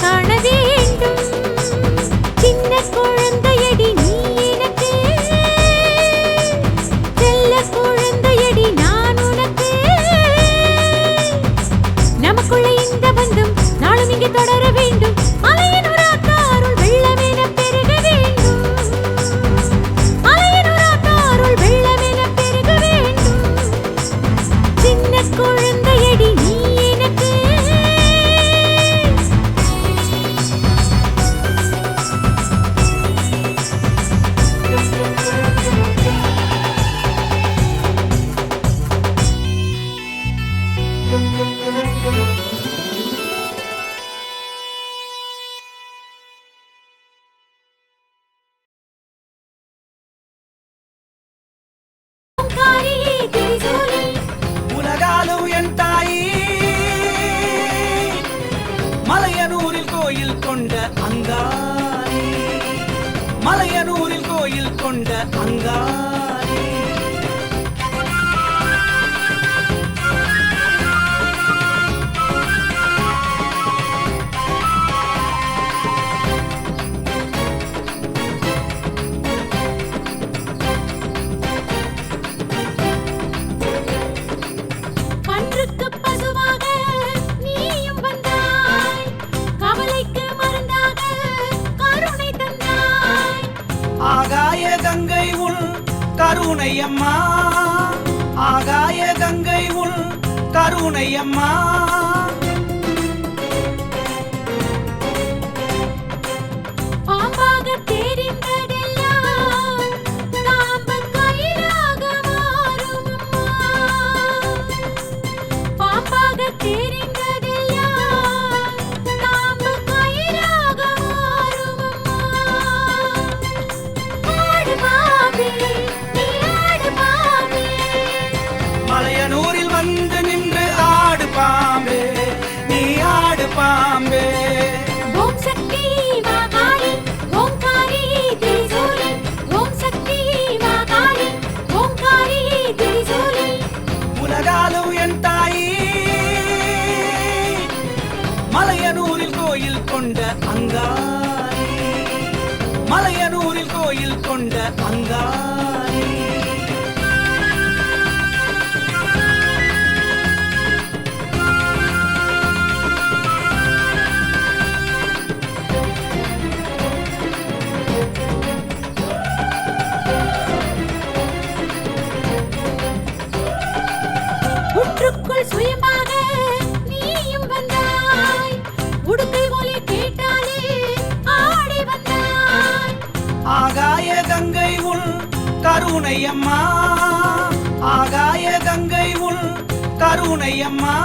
காண வேண்டும். சின்ன குழந்தையடி நீ எனக்கு, செல்ல குழந்தையடி நான் உனக்கு. நமக்குள்ள இந்த பந்தம் நாளும் இங்கே தொடர வேண்டும். அலையின் உராத்தாருள் வெள்ளமென பெருக வேண்டும். அலையின் உராத்தாருள் வெள்ளமென பெருக வேண்டும். சின்ன குழந்தையடி நீ எனக்கு. உலகாலும் என் தாயி மலையனூரில் கோயில் கொண்ட அங்காரி, மலையனூரில் கோயில் கொண்ட அங்காரி. பன்றுக்கு பசுவாக நீயும் வந்தாய், கவலைக்கு மருந்தாக கருணை தந்தாய். ஆகாய கங்கை உள் கருணையம்மா, ஆகாய கங்கை உள் கருணையம்மா. பாம்பாக தெரிந்ததெல்லாம் காம்பு கயிறாக மாறும் அம்மா. பாம்பாக தெரிந்ததெல்லாம் காம்பு கயிறாக மாறும் அம்மா. ஆடு பாம்பே, நீ ஆடு பாம்பே. மலையனூரில் வந்து நின்று ஆடு பாம்பே, நீ ஆடு பாம்பே. ஓம் சக்தி மகாளி ஓம்காரி திரிசூலி. ஓம் சக்தி மகாளி ஓம்காரி திரிசூலி. உலகாலும் என் தாயி மலையனூரில் கோயில் கொண்ட அங்காரி, மலையனூரில் கோயில் கொண்ட அங்காரி. புற்றுக்குள் சுயமாக நீயும் வந்தாய், உடுக்கை ஒலி கேட்டாலே ஆடி வந்தாய். ஆகாய கங்கை உள் கருணையம்மா, ஆகாய கங்கை உள் கருணையம்மா.